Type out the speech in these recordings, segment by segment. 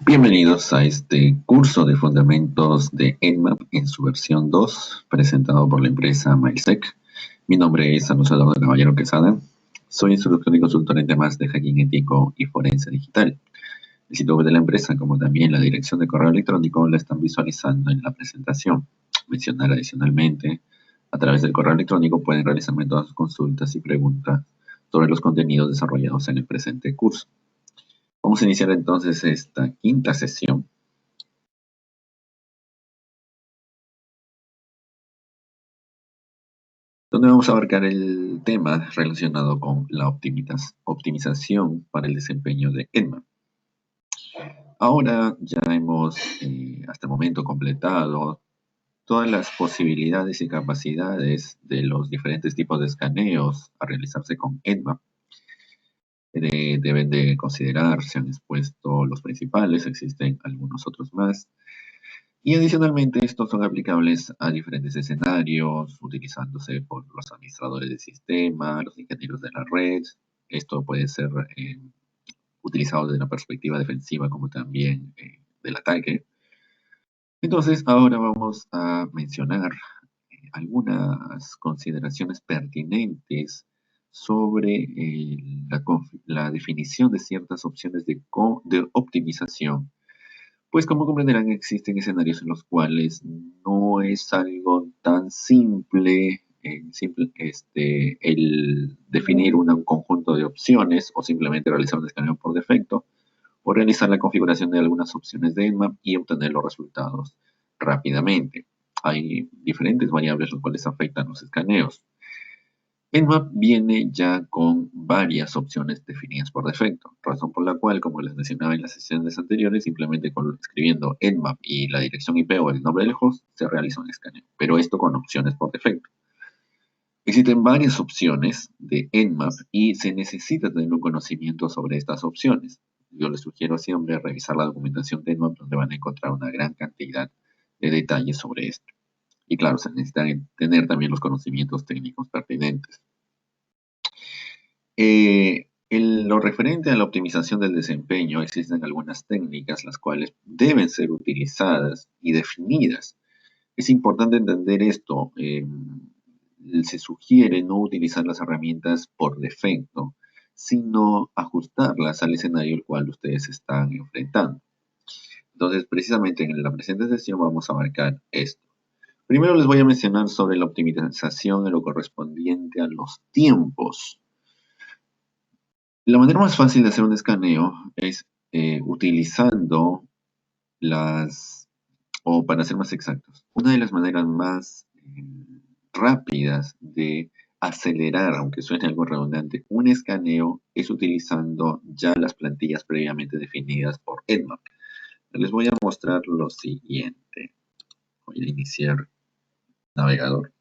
Bienvenidos a este curso de fundamentos de Nmap en su versión 2, presentado por la empresa Milesec. Mi nombre es Alonso Eduardo Caballero Quesada. Soy instructor y consultor en temas de hacking ético y forense digital. El sitio web de la empresa, como también la dirección de correo electrónico, la están visualizando en la presentación. Mencionar adicionalmente, a través del correo electrónico pueden realizarme todas sus consultas y preguntas sobre los contenidos desarrollados en el presente curso. Vamos a iniciar entonces esta quinta sesión, donde vamos a abarcar el tema relacionado con la optimización para el desempeño de Nmap. Ahora ya hemos hasta el momento completado todas las posibilidades y capacidades de los diferentes tipos de escaneos a realizarse con Nmap. Deben de considerar, se han expuesto los principales, existen algunos otros más. Y adicionalmente, estos son aplicables a diferentes escenarios, utilizándose por los administradores del sistema, los ingenieros de la red. Esto puede ser utilizado desde la perspectiva defensiva como también del ataque. Entonces, ahora vamos a mencionar algunas consideraciones pertinentes sobre la definición de ciertas opciones de optimización. Pues como comprenderán, existen escenarios en los cuales no es algo tan simple, el definir un conjunto de opciones o simplemente realizar un escaneo por defecto o realizar la configuración de algunas opciones de Nmap y obtener los resultados rápidamente. Hay diferentes variables las cuales afectan los escaneos. Nmap viene ya con varias opciones definidas por defecto, razón por la cual, como les mencionaba en las sesiones anteriores, simplemente escribiendo Nmap y la dirección IP o el nombre del host, se realiza un escaneo, pero esto con opciones por defecto. Existen varias opciones de Nmap y se necesita tener un conocimiento sobre estas opciones. Yo les sugiero siempre revisar la documentación de Nmap, donde van a encontrar una gran cantidad de detalles sobre esto. Y claro, se necesitan tener también los conocimientos técnicos pertinentes. Lo referente a la optimización del desempeño, existen algunas técnicas las cuales deben ser utilizadas y definidas. Es importante entender esto. Se sugiere no utilizar las herramientas por defecto, sino ajustarlas al escenario al cual ustedes están enfrentando. Entonces, precisamente en la presente sesión vamos a abarcar esto. Primero les voy a mencionar sobre la optimización en lo correspondiente a los tiempos. La manera más fácil de hacer un escaneo es utilizando o para ser más exactos, una de las maneras más rápidas de acelerar, aunque suene algo redundante, un escaneo es utilizando ya las plantillas previamente definidas por Nmap. Les voy a mostrar lo siguiente. Voy a iniciar navegador.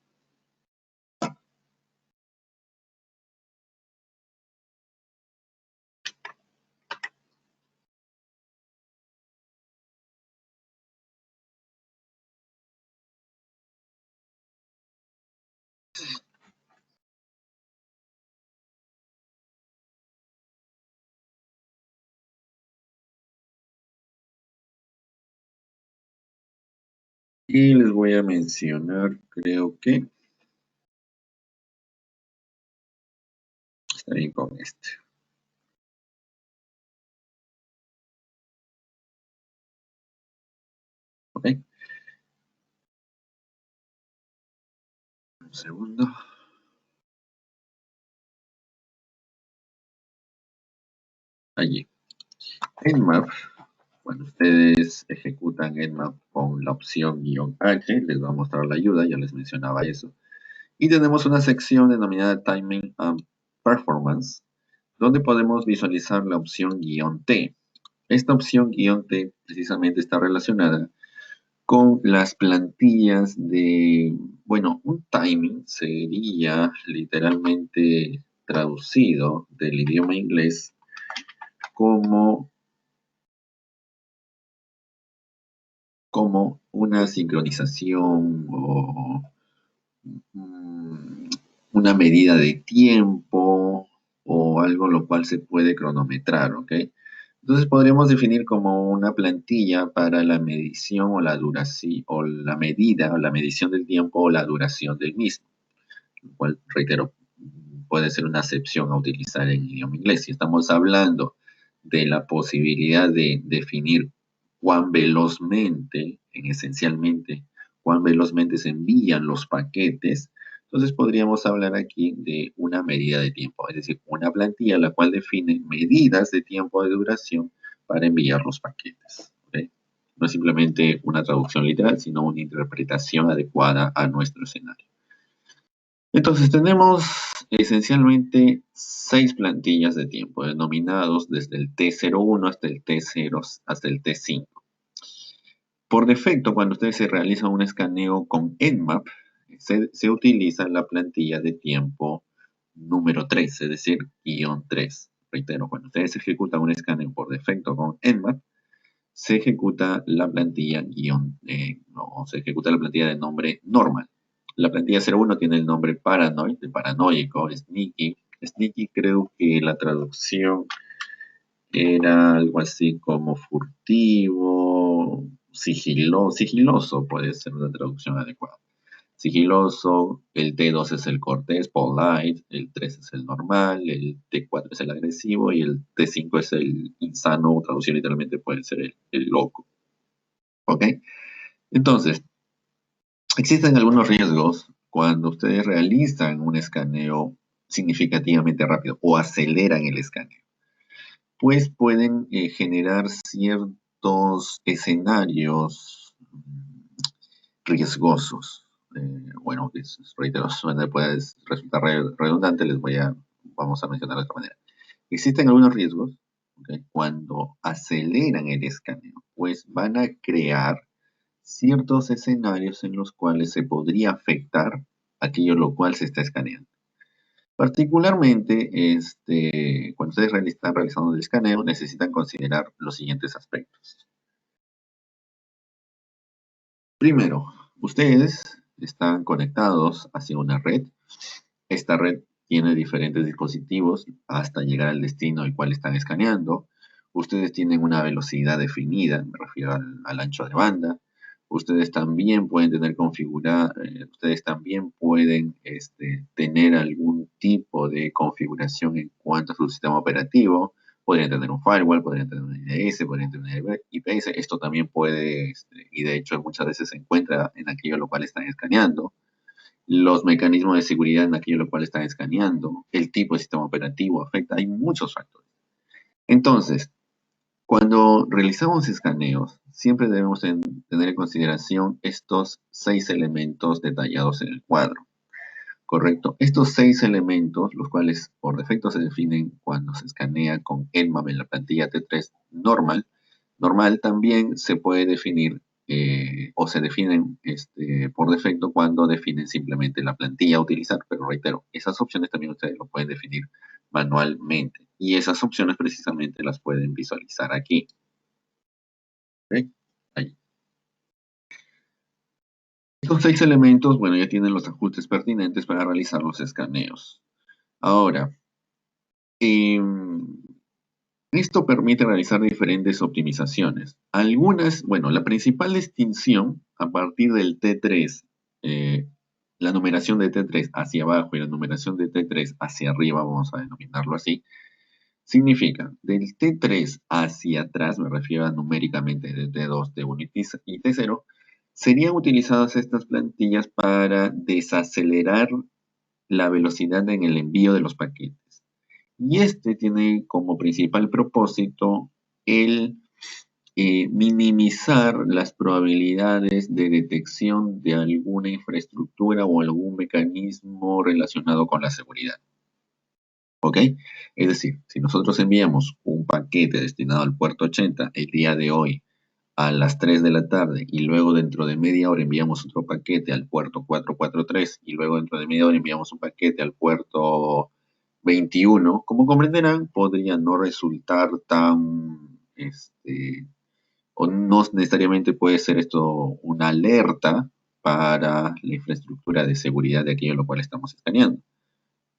Y les voy a mencionar, creo que está bien con este. ¿Ok? Un segundo. Allí. Nmap. Cuando ustedes ejecutan Nmap con la opción "-h", les va a mostrar la ayuda, ya les mencionaba eso. Y tenemos una sección denominada Timing and Performance, donde podemos visualizar la opción "-t". Esta opción "-t" precisamente está relacionada con las plantillas de, bueno, un timing sería literalmente traducido del idioma inglés como una sincronización o una medida de tiempo o algo lo cual se puede cronometrar, ¿ok? Entonces podríamos definir como una plantilla para la medición o la duración, o la medida, o la medición del tiempo o la duración del mismo, lo cual, reitero, puede ser una acepción a utilizar en idioma inglés. Si estamos hablando de la posibilidad de definir cuán velozmente, esencialmente, cuán velozmente se envían los paquetes, entonces podríamos hablar aquí de una medida de tiempo, es decir, una plantilla la cual define medidas de tiempo de duración para enviar los paquetes. ¿Ok? No es simplemente una traducción literal, sino una interpretación adecuada a nuestro escenario. Entonces tenemos esencialmente 6 plantillas de tiempo, denominados desde el T01 hasta el T0 hasta el T5. Por defecto, cuando ustedes se realizan un escaneo con Nmap, se utiliza la plantilla de tiempo número 3, es decir, guión 3. Reitero, cuando ustedes ejecutan un escaneo por defecto con Nmap, se ejecuta la plantilla no, se ejecuta la plantilla de nombre normal. La plantilla 01 tiene el nombre paranoid, de paranoico, sneaky. Sneaky creo que la traducción era algo así como furtivo, sigiloso puede ser una traducción adecuada. Sigiloso, el T2 es el cortés, polite, el 3 es el normal, el T4 es el agresivo y el T5 es el insano, traducido literalmente puede ser el loco. ¿Ok? Entonces, existen algunos riesgos cuando ustedes realizan un escaneo significativamente rápido o aceleran el escaneo, pues pueden generar ciertos escenarios riesgosos. Bueno, reitero, puede resultar redundante, vamos a mencionar de esta manera. Existen algunos riesgos, ¿okay? Cuando aceleran el escaneo, pues van a crear ciertos escenarios en los cuales se podría afectar aquello lo cual se está escaneando. Particularmente, cuando ustedes están realizando el escaneo, necesitan considerar los siguientes aspectos. Primero, ustedes están conectados hacia una red. Esta red tiene diferentes dispositivos hasta llegar al destino al cual están escaneando. Ustedes tienen una velocidad definida, me refiero al ancho de banda. Ustedes también pueden tener ustedes también pueden tener algún tipo de configuración en cuanto a su sistema operativo. Podrían tener un firewall, podrían tener un IDS, podrían tener IPS. Esto también puede, y de hecho muchas veces se encuentra en aquello lo cual están escaneando. Los mecanismos de seguridad en aquello lo cual están escaneando, el tipo de sistema operativo afecta, hay muchos factores. Entonces, cuando realizamos escaneos, siempre debemos tener en consideración estos 6 elementos detallados en el cuadro. ¿Correcto? Estos 6 elementos, los cuales por defecto se definen cuando se escanea con Nmap en la plantilla T3 normal, también se puede definir o se definen por defecto cuando definen simplemente la plantilla a utilizar, pero reitero, esas opciones también ustedes lo pueden definir manualmente y esas opciones precisamente las pueden visualizar aquí. ¿Ok? Ahí. Estos 6 elementos, bueno, ya tienen los ajustes pertinentes para realizar los escaneos. Ahora, esto permite realizar diferentes optimizaciones. Algunas, bueno, la principal distinción a partir del T3, la numeración de T3 hacia abajo y la numeración de T3 hacia arriba, vamos a denominarlo así, significa del T3 hacia atrás, me refiero a numéricamente de T2, T1 y T0, serían utilizadas estas plantillas para desacelerar la velocidad en el envío de los paquetes. Y tiene como principal propósito el minimizar las probabilidades de detección de alguna infraestructura o algún mecanismo relacionado con la seguridad. ¿Ok? Es decir, si nosotros enviamos un paquete destinado al puerto 80 el día de hoy a las 3 de la tarde y luego dentro de media hora enviamos otro paquete al puerto 443 y luego dentro de media hora enviamos un paquete al puerto 21, como comprenderán, podría no resultar tan, o no necesariamente puede ser esto una alerta para la infraestructura de seguridad de aquello lo cual estamos escaneando.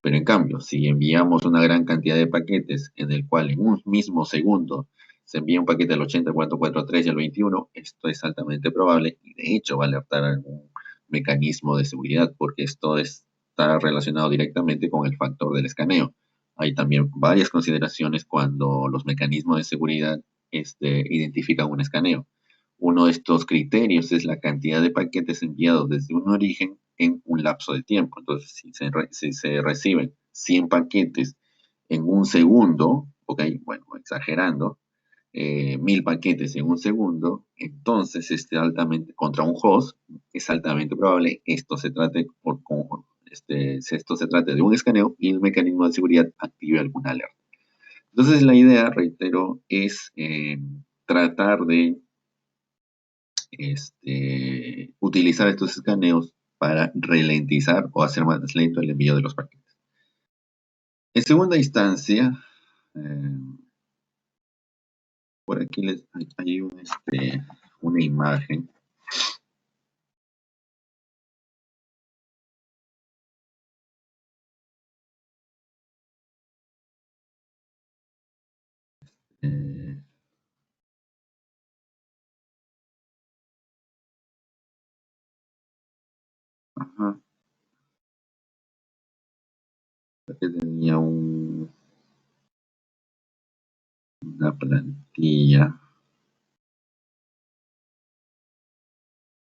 Pero en cambio, si enviamos una gran cantidad de paquetes en el cual en un mismo segundo se envía un paquete al 80.443 y al 21, esto es altamente probable y de hecho va a alertar algún mecanismo de seguridad porque esto está relacionado directamente con el factor del escaneo. Hay también varias consideraciones cuando los mecanismos de seguridad identifican un escaneo. Uno de estos criterios es la cantidad de paquetes enviados desde un origen en un lapso de tiempo. Entonces, si se reciben 100 paquetes en un segundo, ok, bueno, exagerando, 1000 paquetes en un segundo, entonces contra un host, es altamente probable esto se trate de un escaneo y el mecanismo de seguridad active alguna alerta. Entonces la idea, reitero, es tratar de utilizar estos escaneos para ralentizar o hacer más lento el envío de los paquetes. En segunda instancia, por aquí hay una imagen. Eh, ajá, que tenía una plantilla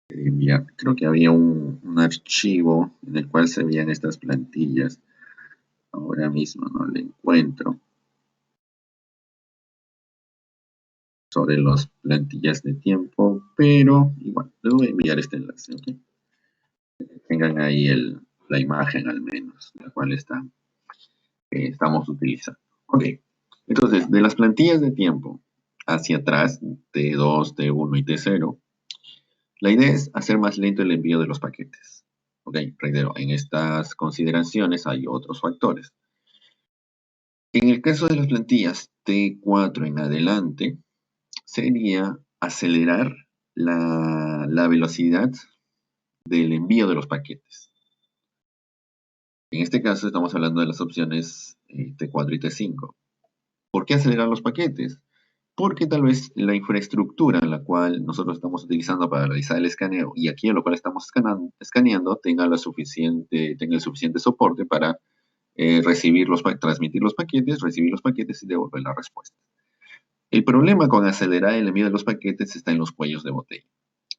que enviar. Creo que había un archivo en el cual se veían estas plantillas. Ahora mismo no lo encuentro. Sobre las plantillas de tiempo, pero igual, les voy a enviar este enlace, ¿ok? Tengan ahí la imagen al menos, la cual estamos utilizando. Ok, entonces, de las plantillas de tiempo hacia atrás, T2, T1 y T0, la idea es hacer más lento el envío de los paquetes. Ok, reitero, en estas consideraciones hay otros factores. En el caso de las plantillas T4 en adelante, sería acelerar la velocidad del envío de los paquetes. En este caso estamos hablando de las opciones T4 y T5. ¿Por qué acelerar los paquetes? Porque tal vez la infraestructura en la cual nosotros estamos utilizando para realizar el escaneo y aquí en lo cual estamos escaneando tenga el suficiente soporte para transmitir los paquetes, recibir los paquetes y devolver la respuesta. El problema con acelerar el envío de los paquetes está en los cuellos de botella.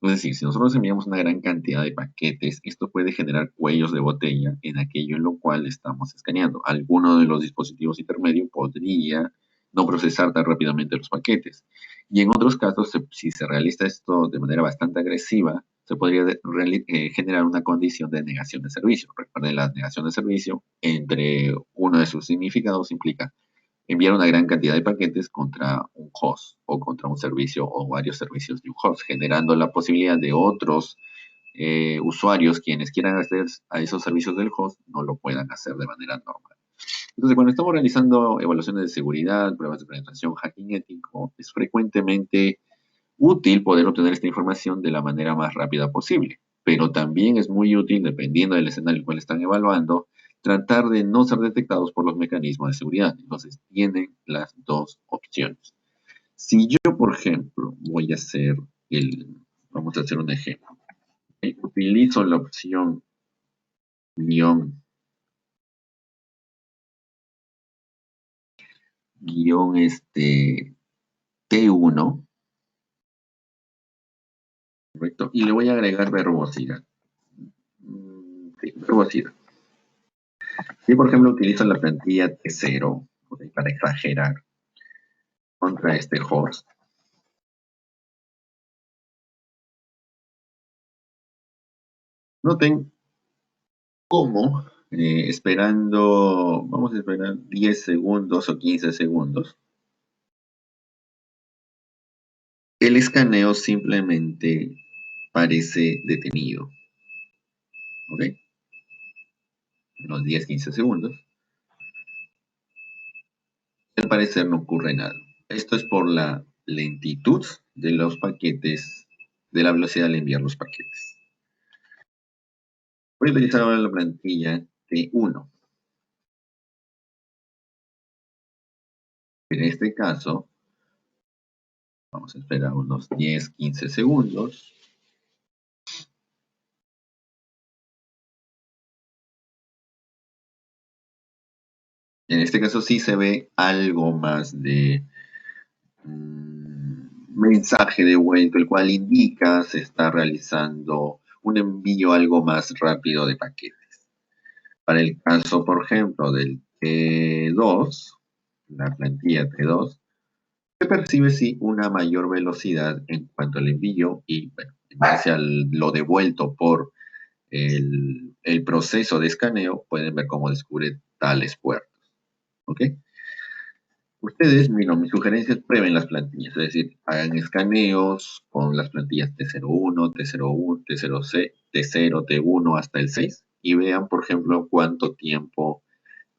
Es decir, si nosotros enviamos una gran cantidad de paquetes, esto puede generar cuellos de botella en aquello en lo cual estamos escaneando. Alguno de los dispositivos intermedios podría no procesar tan rápidamente los paquetes. Y en otros casos, si se realiza esto de manera bastante agresiva, se podría generar una condición de negación de servicio. Recuerden, la negación de servicio, entre uno de sus significados, implica enviar una gran cantidad de paquetes contra un host o contra un servicio o varios servicios de un host, generando la posibilidad de otros usuarios quienes quieran acceder a esos servicios del host no lo puedan hacer de manera normal. Entonces, cuando estamos realizando evaluaciones de seguridad, pruebas de penetración, hacking ético, es frecuentemente útil poder obtener esta información de la manera más rápida posible, pero también es muy útil, dependiendo del escenario en el cual están evaluando, tratar de no ser detectados por los mecanismos de seguridad. Entonces, tienen las dos opciones. Si yo, por ejemplo, vamos a hacer un ejemplo, utilizo la opción guión, guión T1, ¿correcto? Y le voy a agregar verbosidad. Sí, verbosidad. Si, por ejemplo, utilizo la plantilla T0, ¿okay? Para exagerar contra este host, noten cómo, vamos a esperar 10 segundos o 15 segundos, el escaneo simplemente parece detenido. ¿Ok? Unos 10-15 segundos. Al parecer no ocurre nada. Esto es por la lentitud de los paquetes, de la velocidad al enviar los paquetes. Voy a utilizar ahora la plantilla T1. En este caso, Vamos a esperar unos 10, 15 segundos. En este caso sí se ve algo más de mensaje devuelto, el cual indica se está realizando un envío algo más rápido de paquetes. Para el caso, por ejemplo, del T2, la plantilla T2, se percibe sí una mayor velocidad en cuanto al envío y, bueno, en base a lo devuelto por el proceso de escaneo, pueden ver cómo descubre tales puertos. ¿Ok? Ustedes, mis sugerencias, prueben las plantillas, es decir, hagan escaneos con las plantillas T01, T01, T0C, T0, T1 hasta el 6 y vean, por ejemplo, cuánto tiempo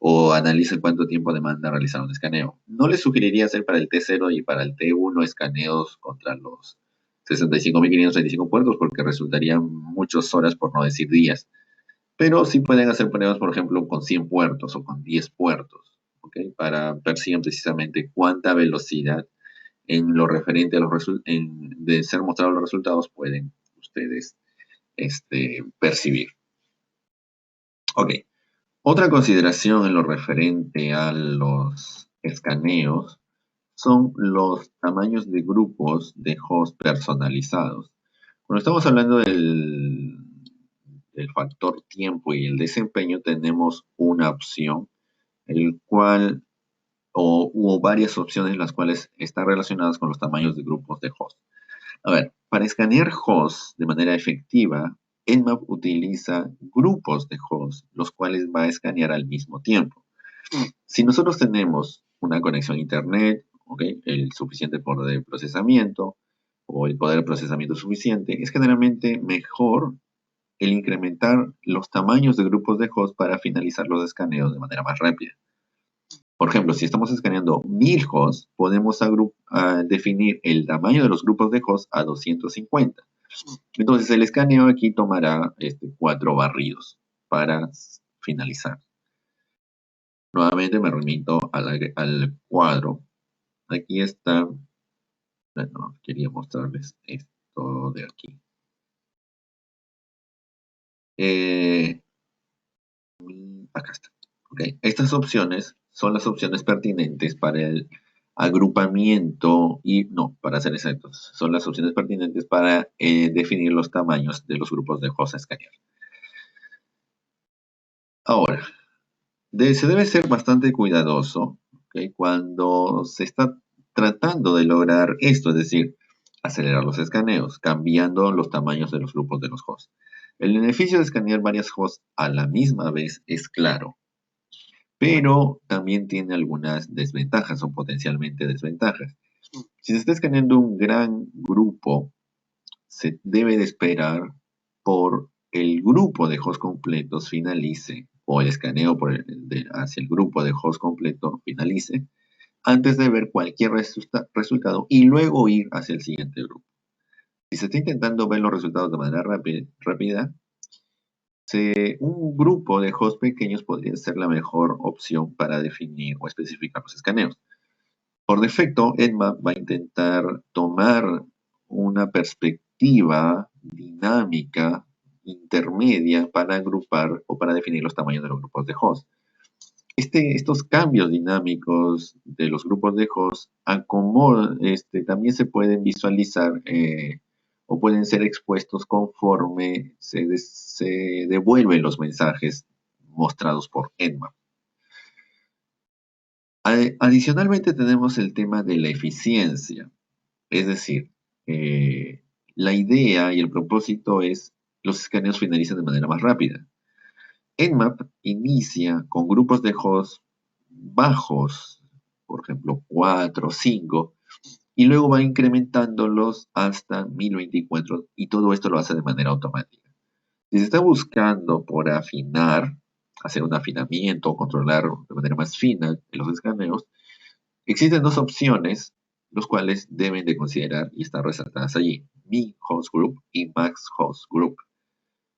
o analicen cuánto tiempo demanda realizar un escaneo. No les sugeriría hacer para el T0 y para el T1 escaneos contra los 65.535 puertos porque resultarían muchas horas, por no decir días. Pero sí pueden hacer pruebas, por ejemplo, con 100 puertos o con 10 puertos, ¿ok? Para percibir precisamente cuánta velocidad en lo referente a de ser mostrados los resultados pueden ustedes percibir. Ok. Otra consideración en lo referente a los escaneos son los tamaños de grupos de host personalizados. Cuando estamos hablando del factor tiempo y el desempeño, tenemos una opción, el cual, o hubo varias opciones las cuales están relacionadas con los tamaños de grupos de host. A ver, para escanear hosts de manera efectiva, Nmap utiliza grupos de hosts, los cuales va a escanear al mismo tiempo. Si nosotros tenemos una conexión a Internet, ¿okay? El suficiente poder de procesamiento o el poder de procesamiento suficiente, es generalmente mejor el incrementar los tamaños de grupos de host para finalizar los escaneos de manera más rápida. Por ejemplo, si estamos escaneando 1000 hosts, podemos definir el tamaño de los grupos de host a 250. Entonces, el escaneo aquí tomará 4 barridos para finalizar. Nuevamente me remito al cuadro. Aquí está. Bueno, quería mostrarles esto de aquí. Acá está. ¿Okay? Estas opciones son las opciones pertinentes para el agrupamiento y, no, para ser exactos, son las opciones pertinentes para definir los tamaños de los grupos de host a escanear. Ahora, se debe ser bastante cuidadoso, ¿okay? Cuando se está tratando de lograr esto, es decir, acelerar los escaneos, cambiando los tamaños de los grupos de los hosts. El beneficio de escanear varias hosts a la misma vez es claro, pero también tiene algunas desventajas o potencialmente desventajas. Si se está escaneando un gran grupo, se debe de esperar por el grupo de hosts completos finalice, o el escaneo hacia el grupo de hosts completo finalice, antes de ver cualquier resultado y luego ir hacia el siguiente grupo. Si se está intentando ver los resultados de manera rápida, un grupo de hosts pequeños podría ser la mejor opción para definir o especificar los escaneos. Por defecto, Nmap va a intentar tomar una perspectiva dinámica intermedia para agrupar o para definir los tamaños de los grupos de host. Estos cambios dinámicos de los grupos de host también se pueden visualizar o pueden ser expuestos conforme se devuelven los mensajes mostrados por Nmap. Adicionalmente tenemos el tema de la eficiencia, es decir, la idea y el propósito es los escaneos finalizan de manera más rápida. Nmap inicia con grupos de host bajos, por ejemplo 4 o 5, y luego va incrementándolos hasta 1024 y todo esto lo hace de manera automática. Si se está buscando por afinar, hacer un afinamiento o controlar de manera más fina los escaneos, existen dos opciones, los cuales deben de considerar y están resaltadas allí, Min Host Group y Max Host Group.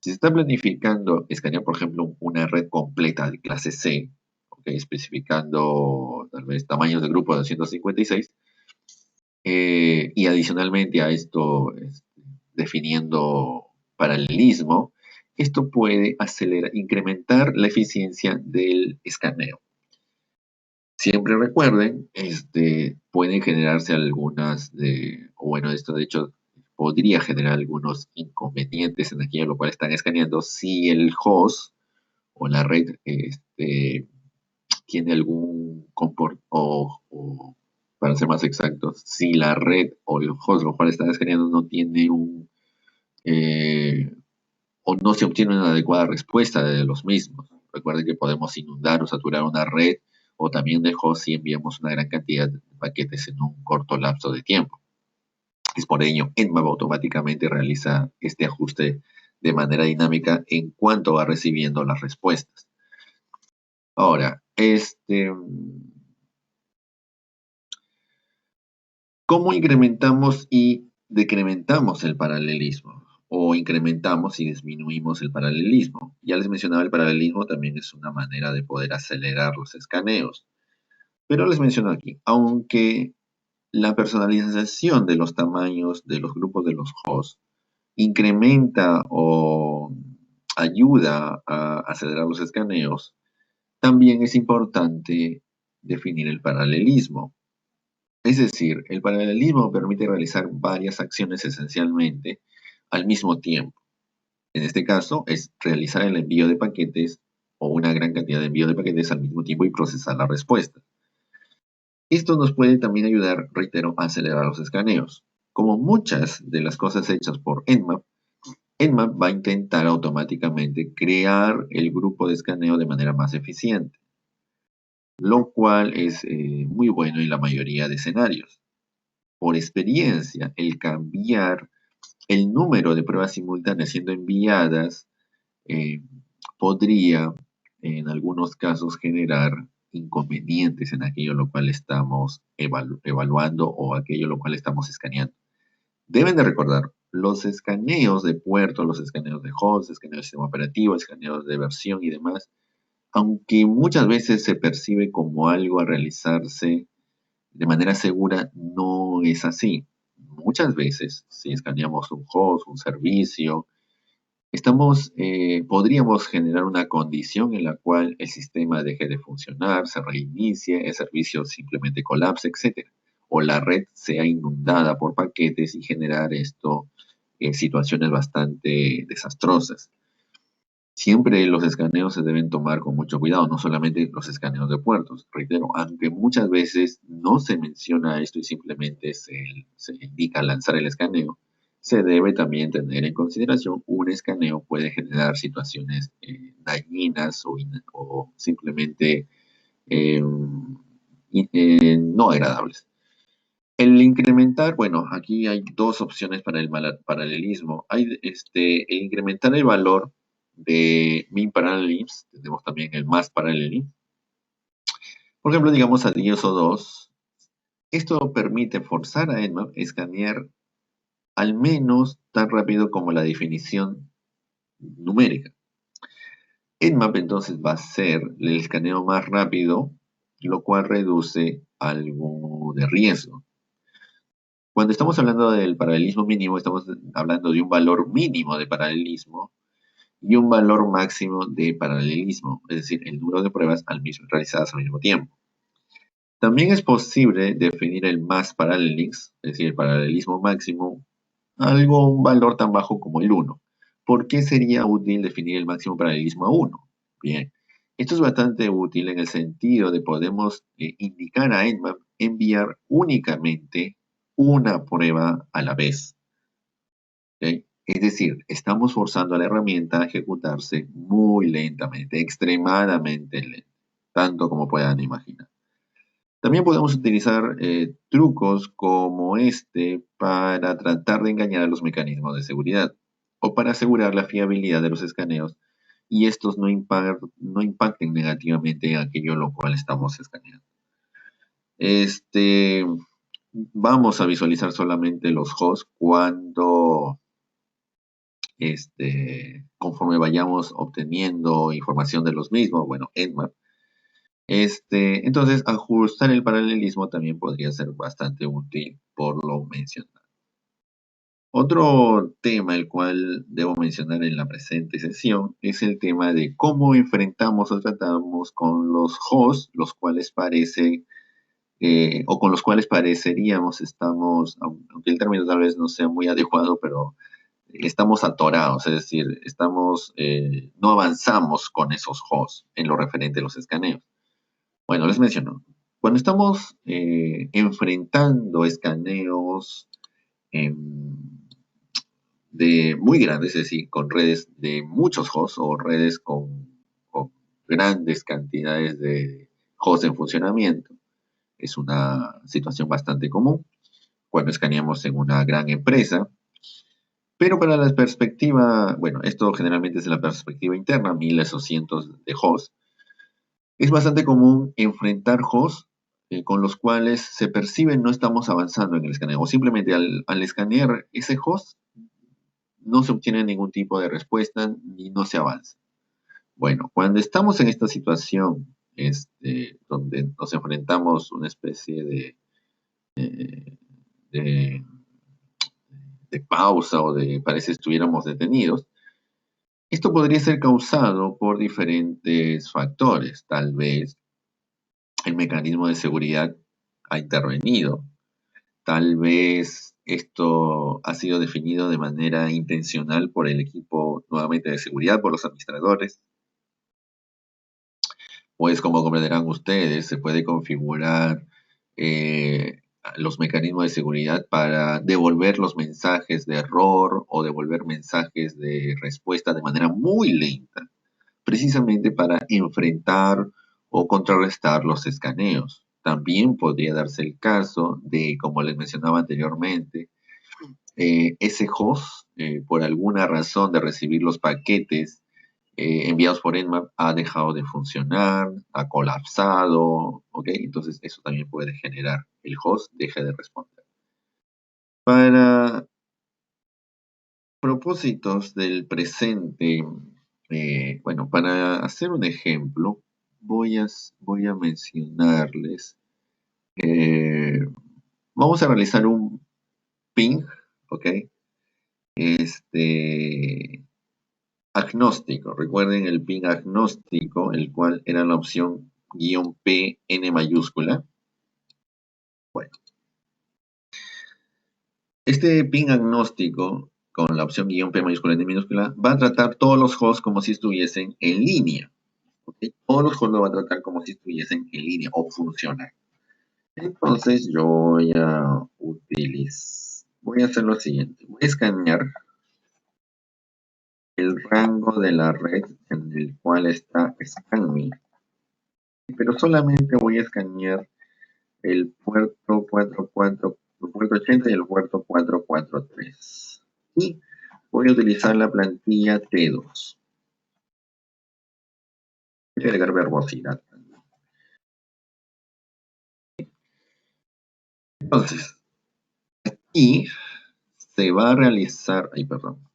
Si se está planificando escanear, por ejemplo, una red completa de clase C, ¿okay? Especificando tal vez tamaños de grupo de 256, Y adicionalmente a esto, definiendo paralelismo, esto puede incrementar la eficiencia del escaneo. Siempre recuerden, pueden generarse o bueno, esto de hecho podría generar algunos inconvenientes en aquello lo cual están escaneando si el host o la red tiene algún o, para ser más exactos, si la red o el host lo cual están escaneando no tiene eh, o no se obtiene una adecuada respuesta de los mismos. Recuerden que podemos inundar o saturar una red o también de host si enviamos una gran cantidad de paquetes en un corto lapso de tiempo. Es por ello, Nmap automáticamente realiza este ajuste de manera dinámica en cuanto va recibiendo las respuestas. Ahora, ¿cómo incrementamos y decrementamos el paralelismo? O incrementamos y disminuimos el paralelismo. Ya les mencionaba, el paralelismo también es una manera de poder acelerar los escaneos. Pero les menciono aquí, aunque la personalización de los tamaños de los grupos de los hosts incrementa o ayuda a acelerar los escaneos, también es importante definir el paralelismo. Es decir, el paralelismo permite realizar varias acciones esencialmente al mismo tiempo. En este caso, es realizar el envío de paquetes o una gran cantidad de envío de paquetes al mismo tiempo y procesar la respuesta. Esto nos puede también ayudar, reitero, a acelerar los escaneos. Como muchas de las cosas hechas por Nmap, Nmap va a intentar automáticamente crear el grupo de escaneo de manera más eficiente, lo cual es muy bueno en la mayoría de escenarios. Por experiencia, el cambiar el número de pruebas simultáneas siendo enviadas eh, podría, en algunos casos, generar inconvenientes en aquello lo cual estamos evaluando o aquello lo cual estamos escaneando. Deben de recordar, los escaneos de puerto, los escaneos de host, escaneos de sistema operativo, escaneos de versión y demás, aunque muchas veces se percibe como algo a realizarse de manera segura, no es así. Muchas veces, si escaneamos un host, un servicio, podríamos generar una condición en la cual el sistema deje de funcionar, se reinicie, el servicio simplemente colapse, etc. O la red sea inundada por paquetes y generar situaciones bastante desastrosas. Siempre los escaneos se deben tomar con mucho cuidado, no solamente los escaneos de puertos. Reitero, aunque muchas veces no se menciona esto y simplemente se indica lanzar el escaneo, se debe también tener en consideración un escaneo puede generar situaciones dañinas o simplemente eh, no agradables. El incrementar, bueno, aquí hay dos opciones para el paralelismo. Hay el incrementar el valor de min parallelism, tenemos también el mass parallelism. Por ejemplo, digamos a 10 o 2. Esto permite forzar a Nmap a escanear al menos tan rápido como la definición numérica. Nmap entonces va a ser el escaneo más rápido, lo cual reduce algo de riesgo. Cuando estamos hablando del paralelismo mínimo, estamos hablando de un valor mínimo de paralelismo y un valor máximo de paralelismo, es decir, el número de pruebas realizadas al mismo tiempo. También es posible definir el mass parallelism, es decir, el paralelismo máximo, un valor tan bajo como el 1. ¿Por qué sería útil definir el máximo paralelismo a 1? Bien, esto es bastante útil en el sentido de podemos indicar a Nmap enviar únicamente una prueba a la vez. ¿Okay? Es decir, estamos forzando a la herramienta a ejecutarse muy lentamente, extremadamente lento, tanto como puedan imaginar. También podemos utilizar trucos como para tratar de engañar a los mecanismos de seguridad o para asegurar la fiabilidad de los escaneos y estos no impacten negativamente en aquello lo cual estamos escaneando. Vamos a visualizar solamente los hosts cuando conforme vayamos obteniendo información de los mismos, bueno, Nmap Entonces, ajustar el paralelismo también podría ser bastante útil por lo mencionado. Otro tema el cual debo mencionar en la presente sesión es el tema de cómo enfrentamos o tratamos con los hosts, los cuales parece o con los cuales pareceríamos estamos, aunque el término tal vez no sea muy adecuado, pero estamos atorados, es decir, no avanzamos con esos hosts en lo referente a los escaneos. Bueno, les menciono, cuando estamos enfrentando escaneos em, de muy grandes, es decir, con redes de muchos hosts o redes con grandes cantidades de hosts en funcionamiento, es una situación bastante común cuando escaneamos en una gran empresa. Pero para la perspectiva, bueno, esto generalmente es de la perspectiva interna, miles o cientos de hosts, es bastante común enfrentar hosts con los cuales se percibe no estamos avanzando en el escaneo, o simplemente al escanear ese host no se obtiene ningún tipo de respuesta ni no se avanza. Bueno, cuando estamos en esta situación, donde nos enfrentamos a una especie eh, de, de pausa o de parece estuviéramos detenidos, esto podría ser causado por diferentes factores. Tal vez el mecanismo de seguridad ha intervenido. Tal vez esto ha sido definido de manera intencional por el equipo nuevamente de seguridad, por los administradores. Pues como comprenderán ustedes, se puede configurar los mecanismos de seguridad para devolver los mensajes de error o devolver mensajes de respuesta de manera muy lenta, precisamente para enfrentar o contrarrestar los escaneos. También podría darse el caso de, como les mencionaba anteriormente, ese host, por alguna razón de recibir los paquetes enviados por Nmap, ha dejado de funcionar, ha colapsado, ¿ok? Entonces eso también puede generar el host deje de responder. Para propósitos del presente, bueno, para hacer un ejemplo, voy a mencionarles, eh, vamos a realizar un ping, ¿ok? Agnóstico. Recuerden el ping agnóstico, el cual era la opción "-p n mayúscula". Bueno, este ping agnóstico con la opción "-p mayúscula n minúscula" va a tratar todos los hosts como si estuviesen en línea. ¿Okay? Todos los hosts lo va a tratar como si estuviesen en línea o funcionan. Entonces yo voy a hacer lo siguiente. Voy a escanear el rango de la red en el cual está ScanMe, pero solamente voy a escanear el puerto 44, el puerto 80 y el puerto 443. Y voy a utilizar la plantilla T2. Voy a agregar verbosidad. Entonces, aquí se va a realizar,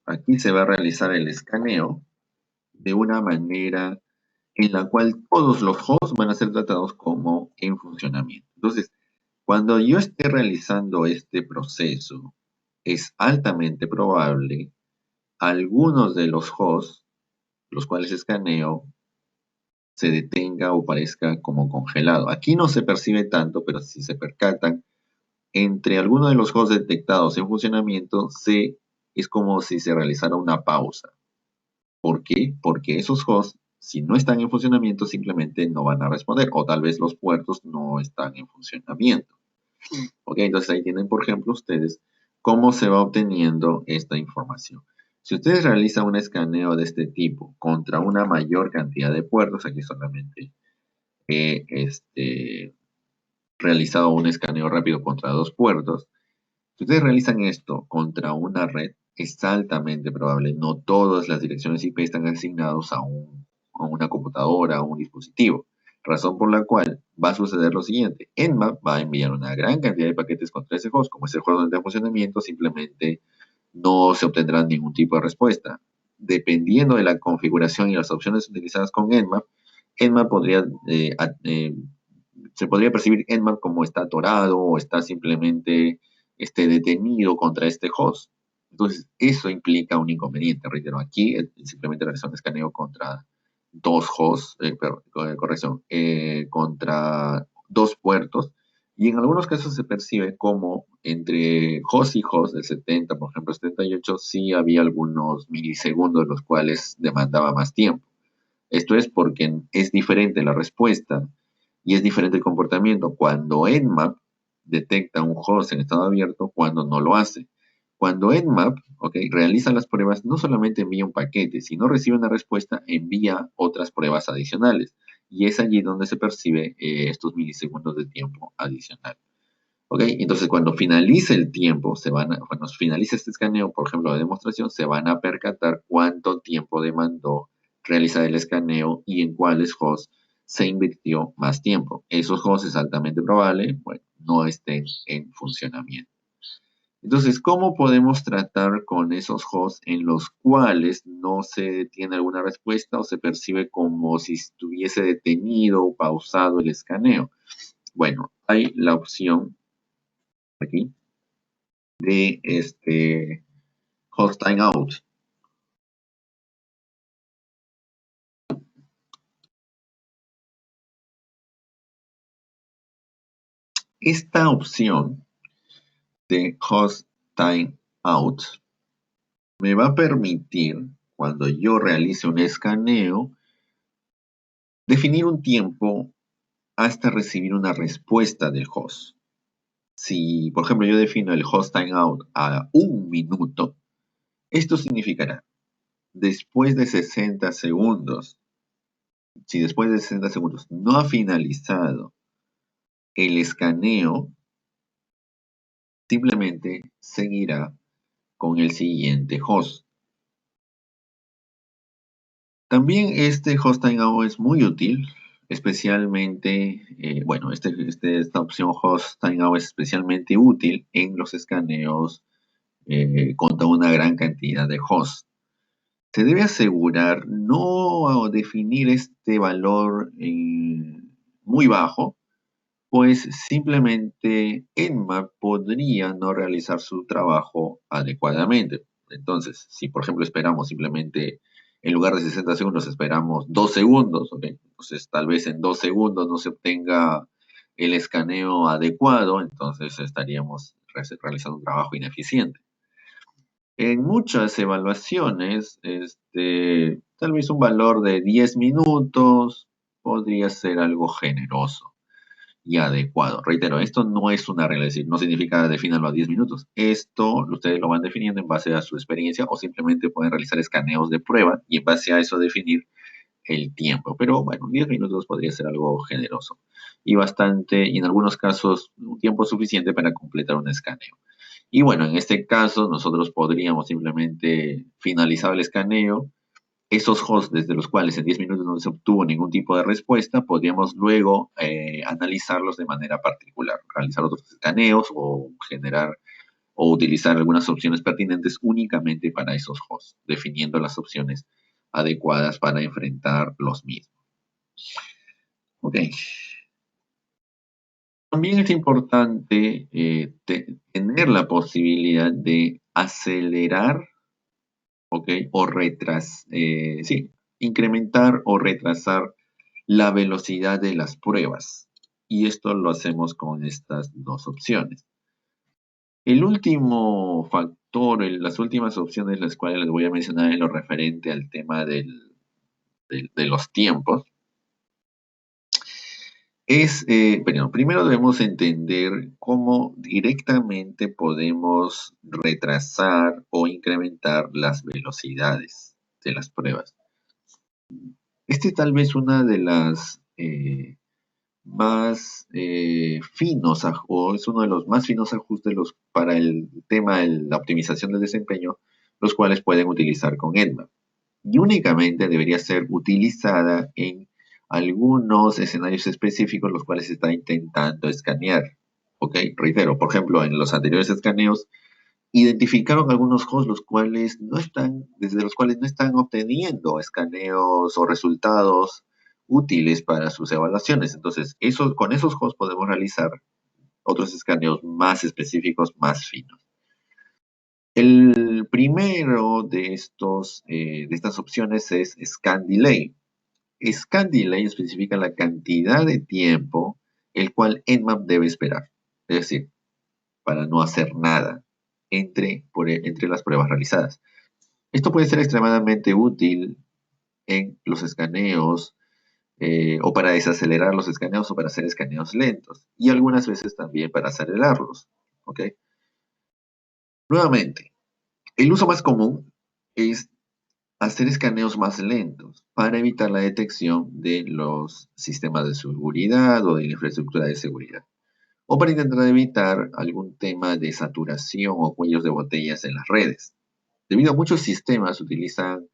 aquí se va a realizar el escaneo de una manera en la cual todos los hosts van a ser tratados como en funcionamiento. Entonces, cuando yo esté realizando este proceso, es altamente probable algunos de los hosts, los cuales escaneo, se detenga o parezca como congelado. Aquí no se percibe tanto, pero si se percatan, entre algunos de los hosts detectados en funcionamiento, es como si se realizara una pausa. ¿Por qué? Porque esos hosts, si no están en funcionamiento, simplemente no van a responder, o tal vez los puertos no están en funcionamiento. Ok, entonces ahí tienen, por ejemplo, ustedes cómo se va obteniendo esta información. Si ustedes realizan un escaneo de este tipo contra una mayor cantidad de puertos, aquí solamente he realizado un escaneo rápido contra 2 puertos. Si ustedes realizan esto contra una red, es altamente probable. No todas las direcciones IP están asignadas a una computadora, a un dispositivo. Razón por la cual va a suceder lo siguiente. Nmap va a enviar una gran cantidad de paquetes contra ese host. Como ese host no está en funcionamiento, simplemente no se obtendrá ningún tipo de respuesta. Dependiendo de la configuración y las opciones utilizadas con Nmap, Nmap se podría percibir Nmap como está atorado o está simplemente detenido contra este host. Entonces, eso implica un inconveniente. Reitero, aquí simplemente realizar un escaneo contra dos hosts, corrección, contra dos puertos. Y en algunos casos se percibe como entre host y host del 70, por ejemplo, 78, sí había algunos milisegundos los cuales demandaba más tiempo. Esto es porque es diferente la respuesta y es diferente el comportamiento cuando Nmap detecta un host en estado abierto cuando no lo hace. Cuando Nmap, realiza las pruebas, no solamente envía un paquete, si no recibe una respuesta, envía otras pruebas adicionales. Y es allí donde se percibe estos milisegundos de tiempo adicional. Entonces, cuando finalice el tiempo, cuando finalice este escaneo, por ejemplo, de demostración, se van a percatar cuánto tiempo demandó realizar el escaneo y en cuáles hosts se invirtió más tiempo. Esos hosts es altamente probable, bueno, no estén en funcionamiento. Entonces, ¿cómo podemos tratar con esos hosts en los cuales no se tiene alguna respuesta o se percibe como si estuviese detenido o pausado el escaneo? Bueno, hay la opción aquí de host timeout. Esta opción de host timeout me va a permitir, cuando yo realice un escaneo, definir un tiempo hasta recibir una respuesta del host. Si, por ejemplo, yo defino el host timeout a 1 minuto, esto significará, después de 60 segundos, si después de 60 segundos no ha finalizado el escaneo, simplemente seguirá con el siguiente host. También este host timeout es muy útil, especialmente, esta opción host timeout es especialmente útil en los escaneos contra una gran cantidad de hosts. Se debe asegurar no definir este valor muy bajo, pues simplemente Nmap podría no realizar su trabajo adecuadamente. Entonces, si por ejemplo esperamos simplemente, en lugar de 60 segundos, esperamos 2 segundos, entonces tal vez en 2 segundos no se obtenga el escaneo adecuado, entonces estaríamos realizando un trabajo ineficiente. En muchas evaluaciones, tal vez un valor de 10 minutos podría ser algo generoso y adecuado. Reitero, esto no es una regla, es decir, no significa defínanlo a 10 minutos. Esto ustedes lo van definiendo en base a su experiencia o simplemente pueden realizar escaneos de prueba y en base a eso definir el tiempo. Pero bueno, 10 minutos podría ser algo generoso y y en algunos casos, un tiempo suficiente para completar un escaneo. Y bueno, en este caso nosotros podríamos simplemente finalizar el escaneo. Esos hosts desde los cuales en 10 minutos no se obtuvo ningún tipo de respuesta, podríamos luego analizarlos de manera particular, realizar otros escaneos o generar o utilizar algunas opciones pertinentes únicamente para esos hosts, definiendo las opciones adecuadas para enfrentar los mismos. Ok. También es importante tener la posibilidad de acelerar, ¿ok? Sí, incrementar o retrasar la velocidad de las pruebas. Y esto lo hacemos con estas dos opciones. El último factor, las últimas opciones, las cuales les voy a mencionar en lo referente al tema de los tiempos, primero debemos entender cómo directamente podemos retrasar o incrementar las velocidades de las pruebas. Tal vez una de las más finos, o es uno de los más finos ajustes para el tema de la optimización del desempeño, los cuales pueden utilizar con Nmap. Y únicamente debería ser utilizada en algunos escenarios específicos los cuales se está intentando escanear. ¿Ok? Reitero, por ejemplo, en los anteriores escaneos identificaron algunos hosts desde los cuales no están obteniendo escaneos o resultados útiles para sus evaluaciones. Entonces, con esos hosts podemos realizar otros escaneos más específicos, más finos. El primero de estas opciones es Scan Delay. Scan Delay especifica la cantidad de tiempo el cual Nmap debe esperar. Es decir, para no hacer nada entre las pruebas realizadas. Esto puede ser extremadamente útil en los escaneos o para desacelerar los escaneos o para hacer escaneos lentos y algunas veces también para acelerarlos. ¿Ok? Nuevamente, el uso más común es hacer escaneos más lentos para evitar la detección de los sistemas de seguridad o de la infraestructura de seguridad, o para intentar evitar algún tema de saturación o cuellos de botellas en las redes. Debido a muchos sistemas utilizan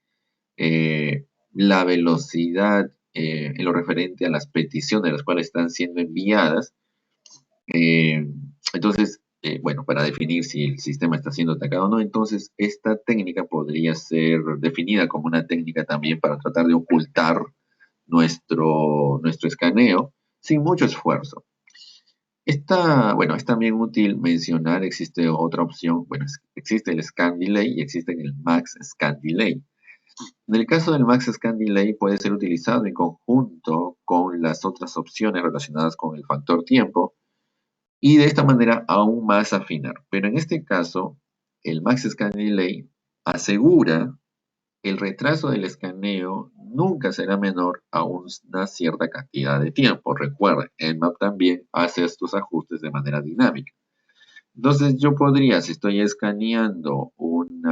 la velocidad en lo referente a las peticiones, las cuales están siendo enviadas. Entonces, bueno, para definir si el sistema está siendo atacado o no, entonces esta técnica podría ser definida como una técnica también para tratar de ocultar nuestro escaneo sin mucho esfuerzo. Bueno, es también útil mencionar, existe otra opción, bueno, existe el Scan Delay y existe el Max Scan Delay. En el caso del Max Scan Delay puede ser utilizado en conjunto con las otras opciones relacionadas con el factor tiempo y de esta manera aún más afinar. Pero en este caso, el Max Scan Delay asegura el retraso del escaneo nunca será menor a una cierta cantidad de tiempo. Recuerden, Nmap también hace estos ajustes de manera dinámica. Entonces yo podría, si estoy escaneando un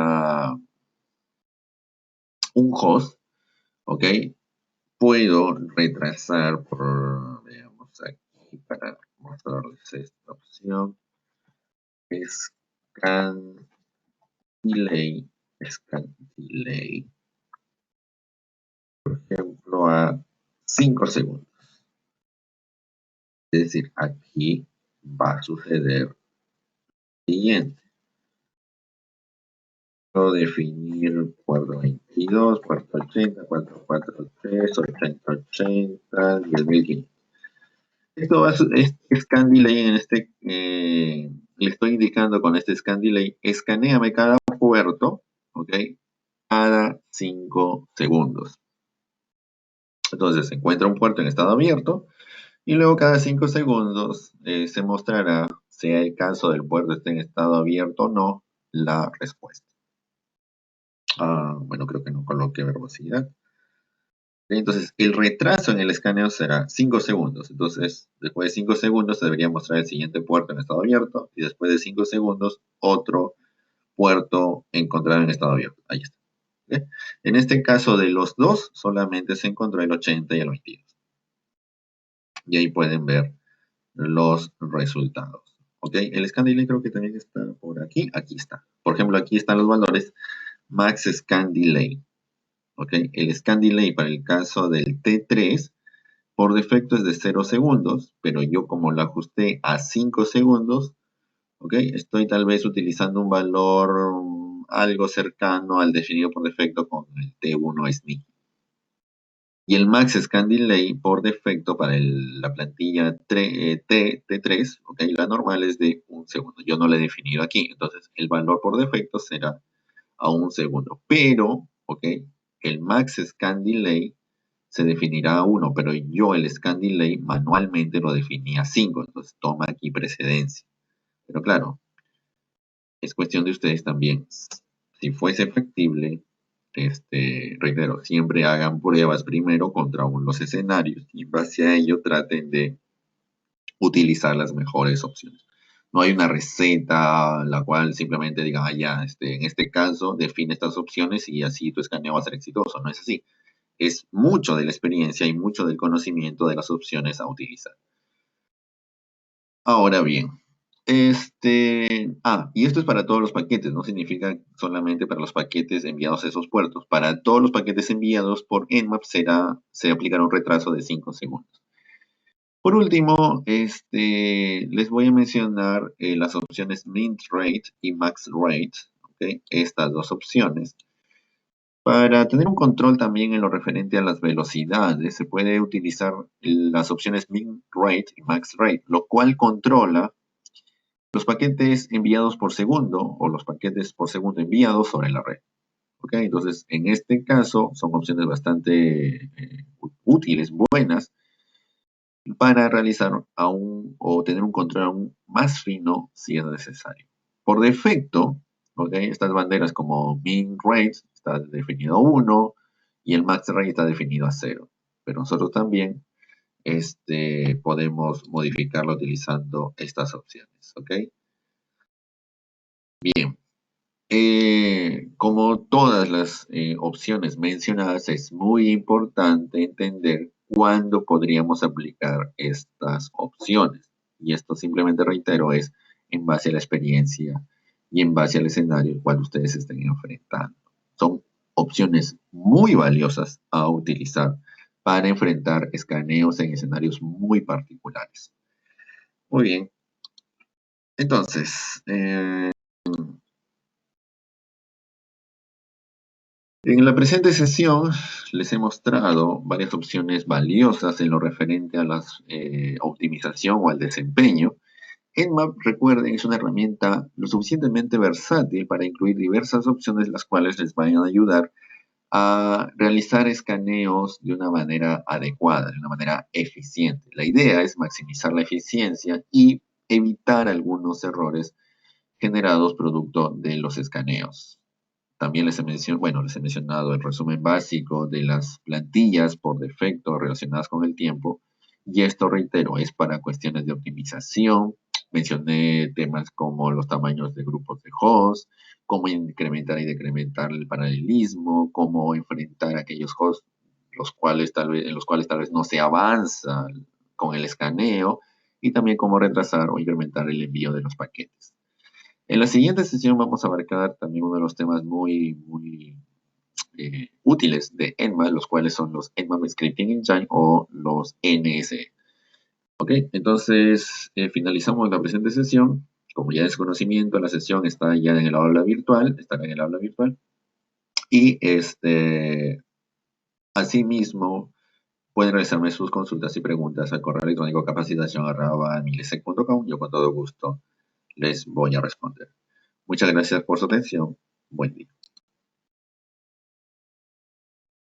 host, ¿ok? Puedo retrasar veamos aquí para mostrarles esta opción, scan delay, scan delay, por ejemplo, a 5 segundos. Es decir, aquí va a suceder lo siguiente. Puedo definir puerto 22, puerto 80, 443, 8080, 10500. Esto va a este scan delay le estoy indicando con este scan delay, escaneame cada puerto, ¿ok? Cada 5 segundos. Entonces se encuentra un puerto en estado abierto y luego cada 5 segundos se mostrará, sea el caso del puerto esté en estado abierto o no, la respuesta. Bueno, creo que no coloqué verbosidad. Entonces, el retraso en el escaneo será 5 segundos. Entonces, después de 5 segundos se debería mostrar el siguiente puerto en estado abierto y después de 5 segundos otro puerto encontrado en estado abierto. Ahí está. ¿Okay? En este caso de los dos, solamente se encontró el 80 y el 22. Y ahí pueden ver los resultados. ¿Ok? El scan delay creo que también está por aquí. Aquí está. Por ejemplo, aquí están los valores max scan delay. ¿Ok? El scan delay para el caso del T3 por defecto es de 0 segundos, pero yo como lo ajusté a 5 segundos, ¿ok? Estoy tal vez utilizando un valor algo cercano al definido por defecto con el T1 SNI. Y el Max Scan Delay por defecto para la plantilla T3, ¿ok? La normal es de 1 segundo. Yo no lo he definido aquí, entonces el valor por defecto será a 1 segundo. Pero, ¿ok? El Max Scan Delay se definirá a 1, pero yo el Scan Delay manualmente lo definí a 5, entonces toma aquí precedencia. Pero claro, es cuestión de ustedes también. Si fuese factible, reitero, siempre hagan pruebas primero contra los escenarios y en base a ello traten de utilizar las mejores opciones. No hay una receta la cual simplemente diga, ya, en este caso define estas opciones y así tu escaneo va a ser exitoso. No es así. Es mucho de la experiencia y mucho del conocimiento de las opciones a utilizar. Ahora bien, y esto es para todos los paquetes, no significa solamente para los paquetes enviados a esos puertos. Para todos los paquetes enviados por Nmap se aplicará un retraso de 5 segundos. Por último, les voy a mencionar las opciones Mint Rate y Max Rate, ¿okay? Estas dos opciones. Para tener un control también en lo referente a las velocidades, se puede utilizar las opciones min rate y max rate, lo cual controla los paquetes enviados por segundo o los paquetes por segundo enviados sobre la red. ¿Ok? Entonces, en este caso, son opciones bastante útiles, buenas, para realizar aún o tener un control aún más fino si es necesario. Por defecto, ¿ok? Estas banderas como min rate está definido a 1 y el max rate está definido a 0. Pero nosotros también podemos modificarlo utilizando estas opciones. ¿Ok? Bien. Como todas las opciones mencionadas, es muy importante entender cuándo podríamos aplicar estas opciones. Y esto simplemente reitero, es en base a la experiencia y en base al escenario al cual ustedes estén enfrentando. Son opciones muy valiosas a utilizar para enfrentar escaneos en escenarios muy particulares. Muy bien. Entonces, en la presente sesión les he mostrado varias opciones valiosas en lo referente a la optimización o al desempeño. Nmap, recuerden, es una herramienta lo suficientemente versátil para incluir diversas opciones, las cuales les van a ayudar a realizar escaneos de una manera adecuada, de una manera eficiente. La idea es maximizar la eficiencia y evitar algunos errores generados producto de los escaneos. También les he mencionado el resumen básico de las plantillas por defecto relacionadas con el tiempo. Y esto, reitero, es para cuestiones de optimización. Mencioné temas como los tamaños de grupos de hosts, cómo incrementar y decrementar el paralelismo, cómo enfrentar aquellos hosts en los cuales tal vez no se avanza con el escaneo, y también cómo retrasar o incrementar el envío de los paquetes. En la siguiente sesión vamos a abarcar también uno de los temas muy útiles de Nmap, los cuales son los Nmap Scripting Engine o los NS. Ok, entonces finalizamos la presente sesión. Como ya es conocimiento, la sesión está ya en el aula virtual, estará en el aula virtual. Y asimismo, pueden realizarme sus consultas y preguntas al correo electrónico capacitación@milesec.com. Yo con todo gusto les voy a responder. Muchas gracias por su atención. Buen día.